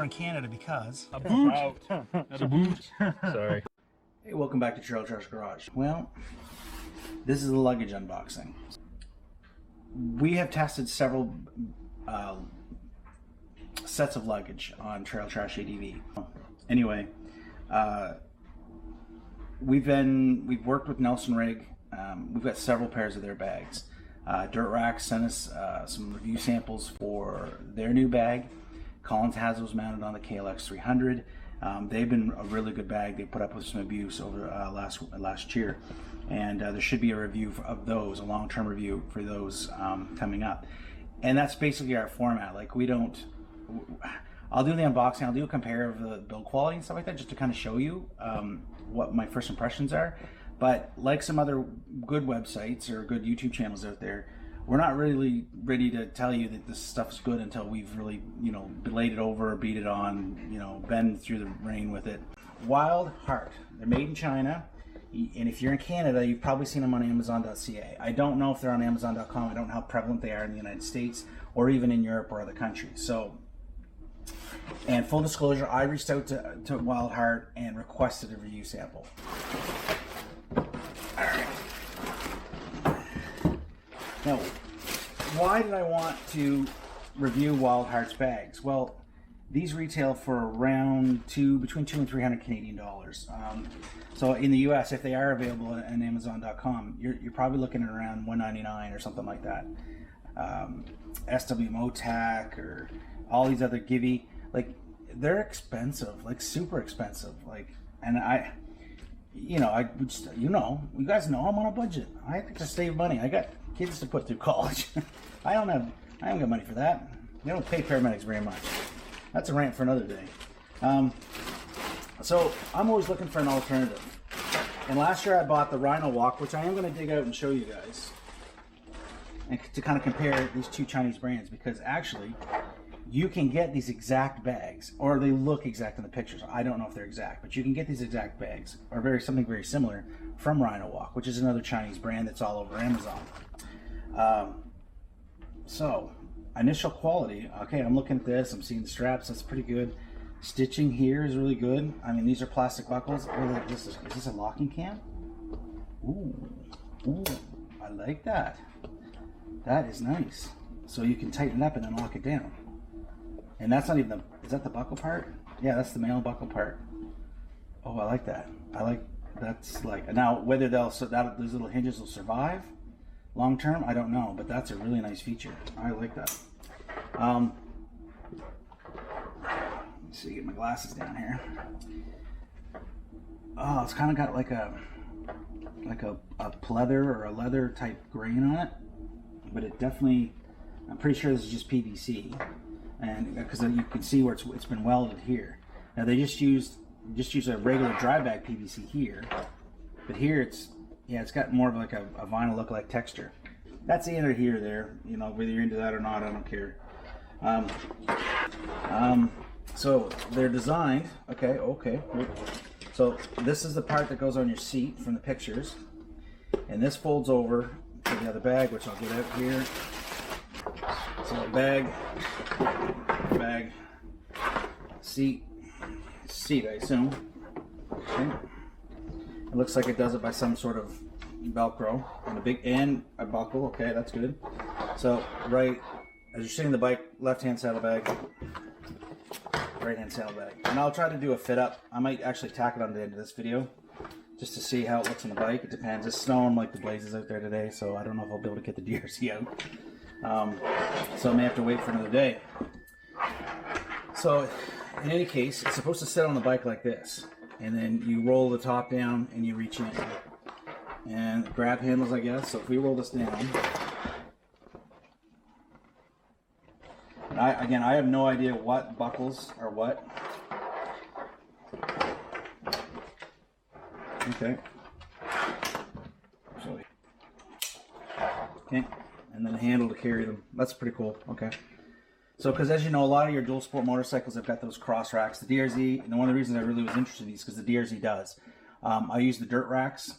in Canada because... A boot! Not a boot. Sorry. Hey, welcome back to Trail Trash Garage. Well, this is the luggage unboxing. We have tested several sets of luggage on Trail Trash ADV. Anyway, we've worked with Nelson Rig. We've got several pairs of their bags. Dirt Rack sent us some review samples for their new bag. Collins has those mounted on the KLX 300. They've been a really good bag. They put up with some abuse over last year, and there should be a review of those, a long-term review for those coming up. And that's basically our format. Like, I'll do the unboxing, I'll do a compare of the build quality and stuff like that, just to kind of show you what my first impressions are. But like some other good websites or good YouTube channels out there, we're not really ready to tell you that this stuff's good until we've really, laid it over, beat it on, been through the rain with it. Wild Heart. They're made in China. And if you're in Canada, you've probably seen them on Amazon.ca. I don't know if they're on Amazon.com. I don't know how prevalent they are in the United States or even in Europe or other countries. So, and full disclosure, I reached out to Wild Heart and requested a review sample. Alright. Now, why did I want to review Wild Heart's bags? Well, these retail for around between $200 and $300 Canadian dollars. So in the US, if they are available on Amazon.com, you're probably looking at around $199 or something like that. SW Motac or all these other Givey, like, they're expensive, like super expensive. Like, and you guys know I'm on a budget. I have to save money. I got kids to put through college. I haven't got money for that. They don't pay paramedics very much. That's a rant for another day. So I'm always looking for an alternative. And last year I bought the Rhino Walk, which I am going to dig out and show you guys, and to kind of compare these two Chinese brands, because actually you can get these exact bags, or they look exact in the pictures. I don't know if they're exact, but you can get these exact bags, or something very similar, from Rhino Walk, which is another Chinese brand that's all over Amazon. So, initial quality, okay, I'm looking at this, I'm seeing the straps, that's pretty good. Stitching here is really good. I mean, these are plastic buckles. Oh, is this a locking cam? Ooh, I like that. That is nice. So you can tighten it up and then lock it down. And that's not even is that the buckle part? Yeah, that's the male buckle part. Oh, I like that. That's like, now whether those little hinges will survive long term, I don't know, but that's a really nice feature. I like that. Let's see, get my glasses down here. Oh, it's kind of got like a pleather or a leather type grain on it, but it definitely, I'm pretty sure this is just PVC. And because you can see where it's been welded here. Now they just used a regular dry bag PVC here, but here it's got more of like a vinyl look-like texture. That's either here or there, whether you're into that or not, I don't care. So they're designed. Okay. So this is the part that goes on your seat from the pictures, and this folds over to the other bag, which I'll get out here. So bag, seat, I assume. Okay. It looks like it does it by some sort of Velcro and a buckle. Okay, that's good. So right as you're sitting in the bike, left-hand saddlebag, right-hand saddlebag, and I'll try to do a fit up. I might actually tack it on the end of this video, just to see how it looks on the bike. It depends. It's snowing like the blazes out there today, so I don't know if I'll be able to get the DRC out. So I may have to wait for another day. So in any case, it's supposed to sit on the bike like this, and then you roll the top down and you reach in, and grab handles, I guess. So if we roll this down, and I have no idea what buckles are what. Okay. Okay. And then a handle to carry them. That's pretty cool. Okay. So, because as you know, a lot of your dual sport motorcycles have got those cross racks. The DRZ, and one of the reasons I really was interested in these, because the DRZ does. I use the dirt racks,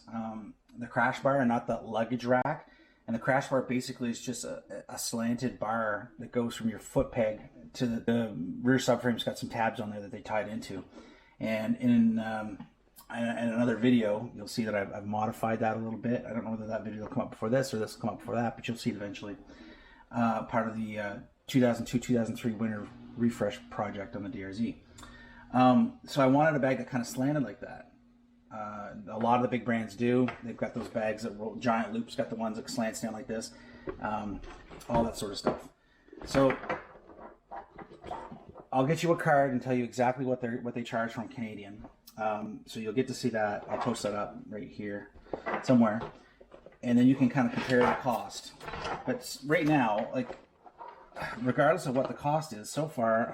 the crash bar, and not the luggage rack. And the crash bar basically is just a slanted bar that goes from your foot peg to the rear subframe's got some tabs on there that they tied into, and in another video you'll see that I've modified that a little bit. I don't know whether that video will come up before this or this will come up before that, but you'll see it eventually. Part of the 2002-2003 winter refresh project on the DRZ. So I wanted a bag that kind of slanted like that. A lot of the big brands do. They've got those bags that roll, Giant Loop's got the ones that slant down like this, all that sort of stuff. So I'll get you a card and tell you exactly what they charge from Canadian. So you'll get to see that. I'll post that up right here somewhere, and then you can kind of compare the cost. But right now, like, regardless of what the cost is, so far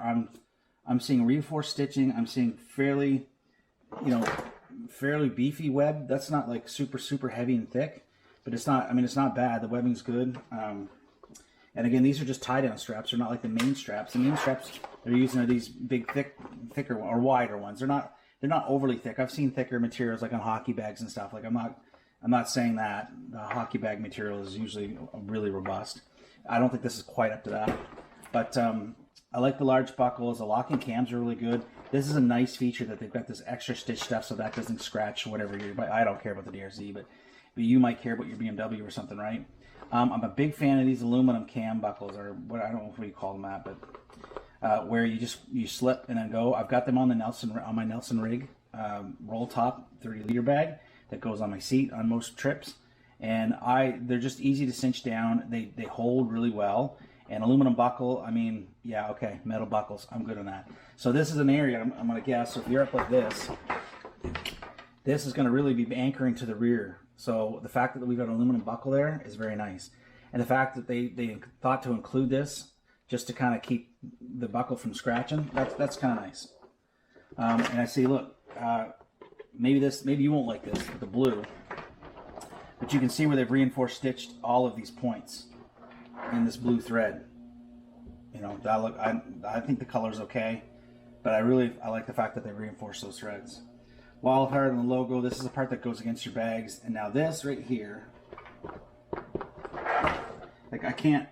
I'm seeing reinforced stitching. I'm seeing fairly beefy web. That's not like super heavy and thick, but it's not. I mean, it's not bad. The webbing's good. And again, these are just tie-down straps. They're not like the main straps. The main straps they're using are these big, thicker or wider ones. They're not overly thick. I've seen thicker materials like on hockey bags and stuff. Like I'm not saying that the hockey bag material is usually really robust. I don't think this is quite up to that, but I like the large buckles. The locking cams are really good. This is a nice feature that they've got this extra stitch stuff so that doesn't scratch whatever you're. I don't care about the DRZ, but you might care about your BMW or something, right? I'm a big fan of these aluminum cam buckles, or what, I don't know what you call them that, but where you slip and then go. I've got them on my Nelson rig roll top 30-liter bag that goes on my seat on most trips, and they're just easy to cinch down. They hold really well. And aluminum buckle, I mean, yeah, okay, metal buckles, I'm good on that. So this is an area I'm going to guess. So if you're up like this is going to really be anchoring to the rear. So the fact that we've got an aluminum buckle there is very nice. And the fact that they thought to include this just to kind of keep the buckle from scratching, that's kind of nice. And I see, look, maybe you won't like this with the blue, but you can see where they've reinforced stitched all of these points in this blue thread. You know, I think the color's okay, but I like the fact that they reinforce those threads. Wild Heart and the logo, this is the part that goes against your bags. And now this right here, like I can't,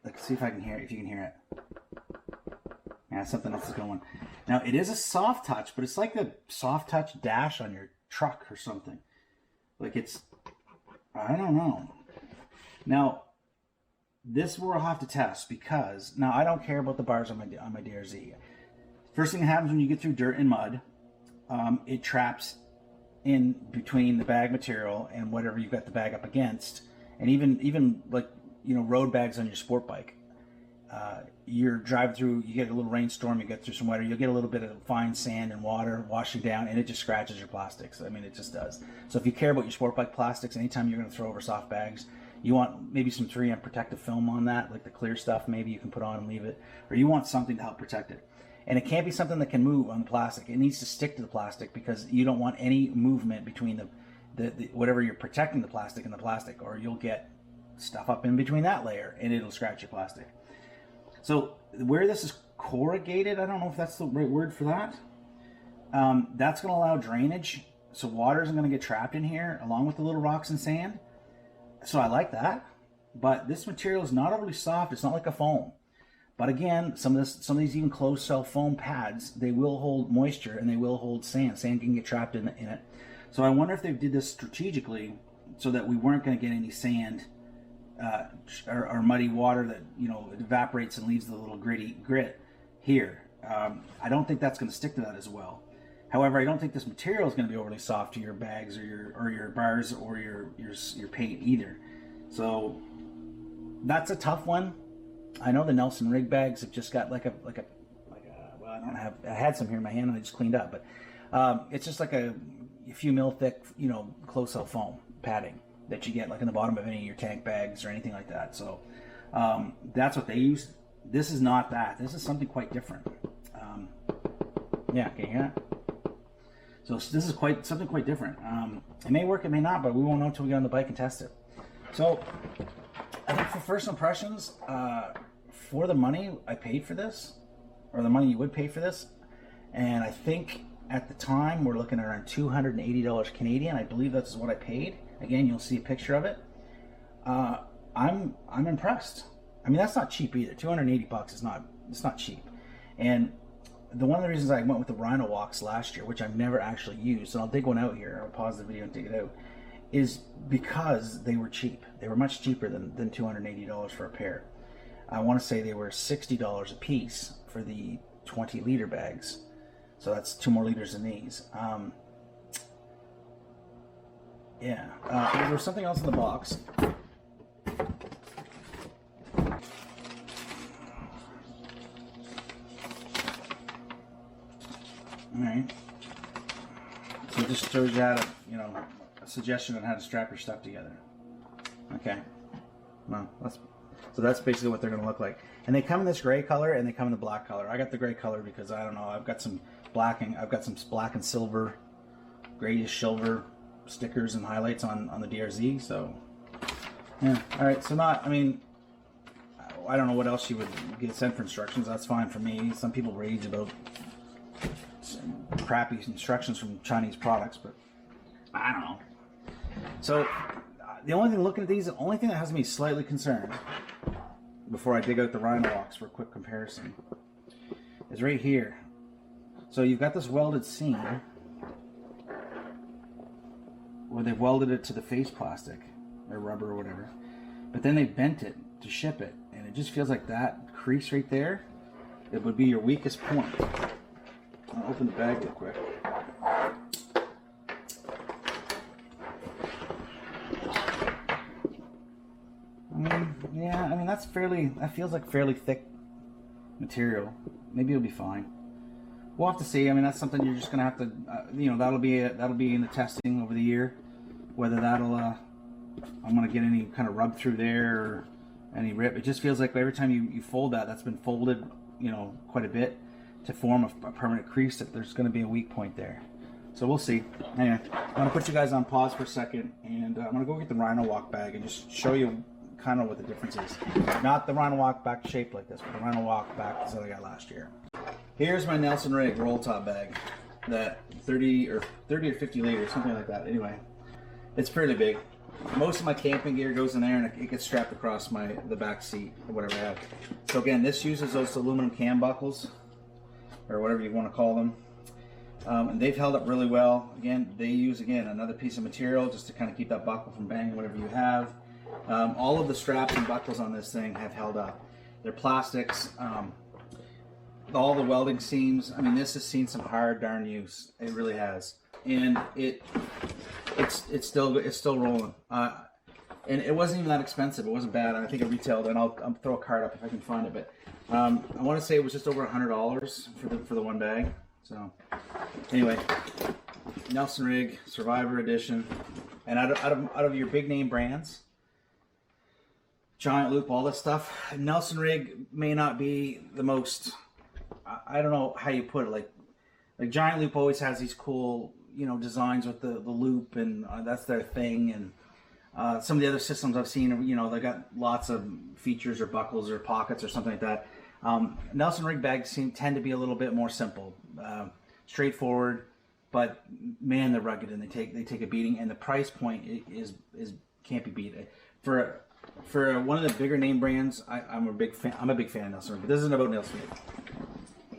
like, see if I can hear it, if you can hear it. Yeah, something else is going. Now it is a soft touch, but it's like a soft touch dash on your truck or something. Like it's, I don't know. Now, this we'll have to test, because now I don't care about the bars on my DRZ. First thing that happens when you get through dirt and mud, it traps in between the bag material and whatever you've got the bag up against, and even like, you know, road bags on your sport bike. You're driving through, you get a little rainstorm, you get through some weather, you'll get a little bit of fine sand and water washing down, and it just scratches your plastics. I mean, it just does. So if you care about your sport bike plastics, anytime you're going to throw over soft bags, you want maybe some 3M protective film on that, like the clear stuff maybe you can put on and leave it, or you want something to help protect it. And it can't be something that can move on the plastic. It needs to stick to the plastic, because you don't want any movement between the whatever you're protecting the plastic and the plastic, or you'll get stuff up in between that layer and it'll scratch your plastic. So where this is corrugated, I don't know if that's the right word for that. That's going to allow drainage, so water isn't going to get trapped in here along with the little rocks and sand. So I like that, but this material is not overly soft. It's not like a foam. But again, some of these even closed cell foam pads, they will hold moisture and they will hold sand. Sand can get trapped in it. So I wonder if they did this strategically so that we weren't going to get any sand or muddy water that, you know, it evaporates and leaves the little grit here. I don't think that's going to stick to that as well. However, I don't think this material is going to be overly soft to your bags or your bars or your paint either. So that's a tough one. I know the Nelson rig bags have just got like a well, I had some here in my hand and I just cleaned up, but it's just like a few mil thick, you know, closed cell foam padding that you get like in the bottom of any of your tank bags or anything like that. So that's what they use. This is not that. This is something quite different. Yeah, can you hear that? So this is something quite different. It may work, it may not, but we won't know until we get on the bike and test it. So I think for first impressions, for the money I paid for this, or the money you would pay for this, and I think at the time we're looking at around $280 Canadian. I believe that's what I paid. Again, you'll see a picture of it. I'm impressed. I mean, that's not cheap either. $280 is not it's not cheap. And one of the reasons I went with the Rhino Walks last year, which I've never actually used, and I'll dig one out here, I'll pause the video and dig it out, is because they were cheap. They were much cheaper than $280 for a pair. I want to say they were $60 a piece for the 20-liter bags. So that's 2 more liters than these. There was something else in the box. Alright. So it just shows you how to, a suggestion on how to strap your stuff together. Okay. Well, that's basically what they're going to look like. And they come in this gray color and they come in the black color. I got the gray color because I don't know, I've got some black and silver, grayish silver stickers and highlights on the DRZ. So yeah. Alright, so I don't know what else you would get sent for instructions. That's fine for me. Some people rage about crappy instructions from Chinese products, but I don't know. So the only thing looking at these, the only thing that has me slightly concerned before I dig out the Rhino Walks for a quick comparison is right here. So you've got this welded seam where they've welded it to the face plastic or rubber or whatever, but then they bent it to ship it, and it just feels like that crease right there, it would be your weakest point. I'll open the bag real quick. That feels like fairly thick material. Maybe it'll be fine. We'll have to see. That's something you're just gonna have to, that'll be in the testing over the year, whether I'm gonna get any kind of rub through there or any rip. It just feels like every time you fold that's been folded, quite a bit to form a permanent crease, that there's going to be a weak point there. So we'll see. Anyway, I'm going to put you guys on pause for a second, and I'm going to go get the Rhino Walk bag and just show you kind of what the difference is. Not the Rhino Walk back shaped like this, but the Rhino Walk back that I got last year. Here's my Nelson Rig roll top bag, that 30 or 50 liters, something like that. Anyway, it's pretty big. Most of my camping gear goes in there, and it gets strapped across the back seat or whatever I have. So again, this uses those aluminum cam buckles, or whatever you want to call them. And they've held up really well. Again, they use another piece of material just to kind of keep that buckle from banging whatever you have. All of the straps and buckles on this thing have held up. They're plastics. All the welding seams. This has seen some hard darn use. It really has, and it's still rolling. And it wasn't even that expensive. It wasn't bad. I think it retailed, and I'll throw a card up if I can find it. But I want to say it was just over $100 for the one bag. So anyway, Nelson Rig Survivor Edition, and out of your big name brands, Giant Loop, all this stuff, Nelson Rig may not be the most. I don't know how you put it. Like Giant Loop always has these cool designs with the loop, and that's their thing. And some of the other systems I've seen, they got lots of features or buckles or pockets or something like that. Nelson Rig bags tend to be a little bit more simple, straightforward, but man, they're rugged and they take a beating, and the price point is can't be beat. For one of the bigger name brands, I'm a big fan of Nelson Rig, but this isn't about Nelson Rig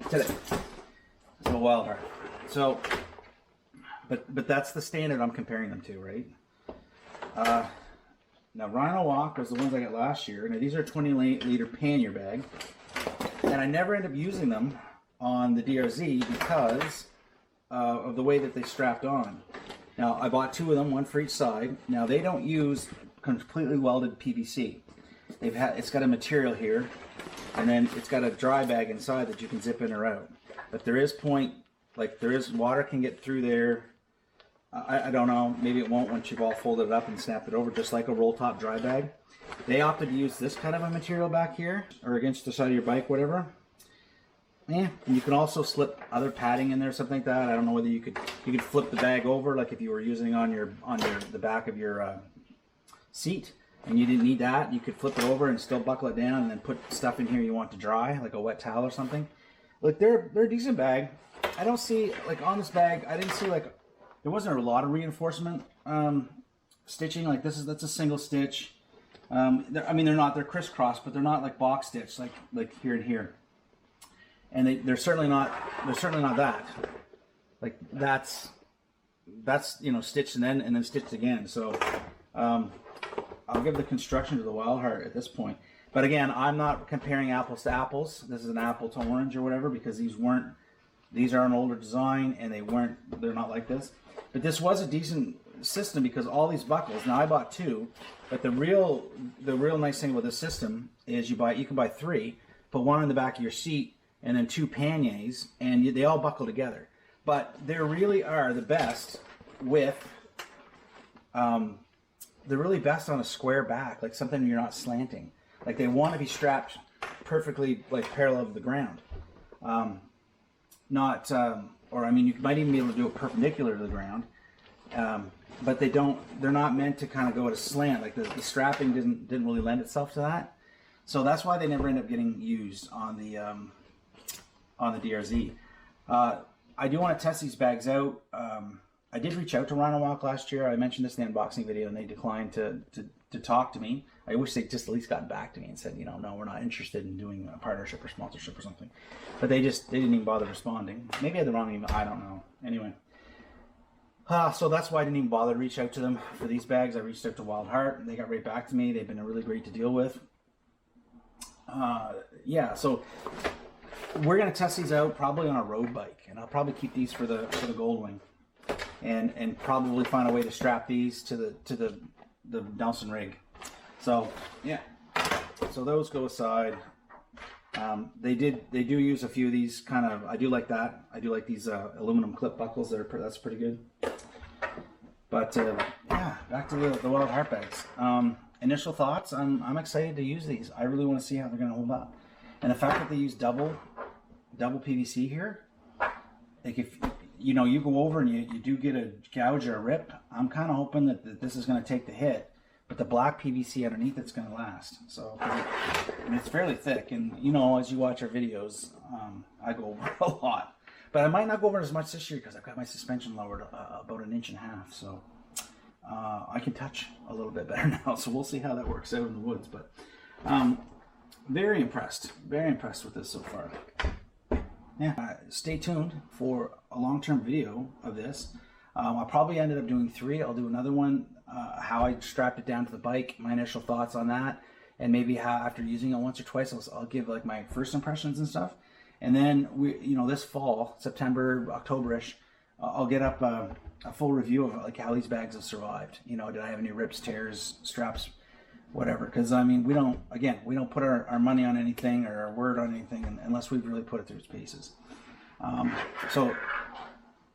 today. It's a wild card. So, but that's the standard I'm comparing them to, right? Now Rhino Walk was the ones I got last year. Now these are 20-liter Pannier bag. And I never end up using them on the DRZ because of the way that they strapped on. Now I bought 2 of them, one for each side. Now they don't use completely welded PVC. It's got a material here, and then it's got a dry bag inside that you can zip in or out. But there is water can get through there. I don't know, maybe it won't once you've all folded it up and snapped it over, just like a roll top dry bag. They opted to use this kind of a material back here, or against the side of your bike, whatever. Yeah, and you can also slip other padding in there, something like that. I don't know whether you could flip the bag over, like if you were using on the back of your seat, and you didn't need that. You could flip it over and still buckle it down, and then put stuff in here you want to dry, like a wet towel or something. Look, they're a decent bag. I don't see, like on this bag, I didn't see there wasn't a lot of reinforcement stitching. Like that's a single stitch. They're crisscross, but they're not like box stitch, like here and here. and they're certainly not that. Like that's you know, stitched and then stitched again. So I'll give the construction to the Wild Heart at this point. But again, I'm not comparing apples to apples. This is an apple to orange or whatever, because these are an older design and they're not like this. But this was a decent system because all these buckles, now I bought 2, but the real nice thing about this system is you can buy 3, put 1 on the back of your seat and then 2 panniers, and they all buckle together. But they really are the best with they're really best on a square back, like something you're not slanting. Like they want to be strapped perfectly, like parallel to the ground. Or I mean, you might even be able to do it perpendicular to the ground. But they're not meant to kind of go at a slant. Like the strapping didn't really lend itself to that. So that's why they never end up getting used on the DRZ. I do want to test these bags out. I did reach out to Rhino Walk last year. I mentioned this in the unboxing video, and they declined to talk to me. I wish they just at least got back to me and said, you know, no, we're not interested in doing a partnership or sponsorship or something. But they didn't even bother responding. Maybe I had the wrong email. I don't know. Anyway. So that's why I didn't even bother to reach out to them for these bags. I reached out to Wild Heart, and they got right back to me. They've been really great to deal with. Yeah, so we're going to test these out probably on a road bike, and I'll probably keep these for the Goldwing, and probably find a way to strap these to the Nelson rig. So yeah, so those go aside. They do use a few of these kind of. I do like that. I do like these aluminum clip buckles. That's pretty good. But yeah, back to the Wild Heart bags. Initial thoughts. I'm excited to use these. I really want to see how they're going to hold up. And the fact that they use double PVC here, like if you know you go over and you do get a gouge or a rip, I'm kind of hoping that this is going to take the hit, but the black PVC underneath it's going to last. So and it's fairly thick, and you know, as you watch our videos, I go over a lot, but I might not go over as much this year because I've got my suspension lowered about 1.5 inches. So I can touch a little bit better now. So we'll see how that works out in the woods. But very impressed with this so far. Yeah, stay tuned for a long-term video of this. I probably ended up doing 3. I'll do another one, how I strapped it down to the bike, my initial thoughts on that, and maybe how after using it once or twice, I'll give like my first impressions and stuff. And then this fall, September, October-ish, I'll get up a full review of like how these bags have survived. You know, did I have any rips, tears, straps, whatever? Because I mean, we don't put our money on anything or our word on anything unless we've really put it through its paces. So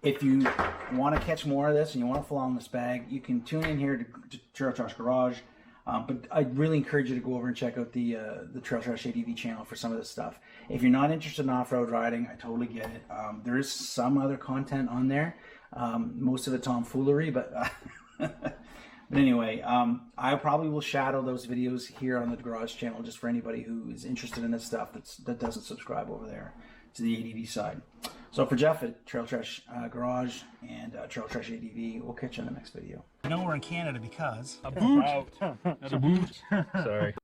if you want to catch more of this and you want to follow on this bag, you can tune in here to Trail Trash Garage. But I'd really encourage you to go over and check out the Trail Trash ADV channel for some of this stuff. If you're not interested in off-road riding, I totally get it. There is some other content on there, most of it tomfoolery, but but anyway, I probably will shadow those videos here on the Garage channel just for anybody who is interested in this stuff that doesn't subscribe over there to the ADV side. So for Jeff at Trail Trash Garage and Trail Trash ADV, we'll catch you in the next video. I know we're in Canada because... A boot! Not a boot! Sorry.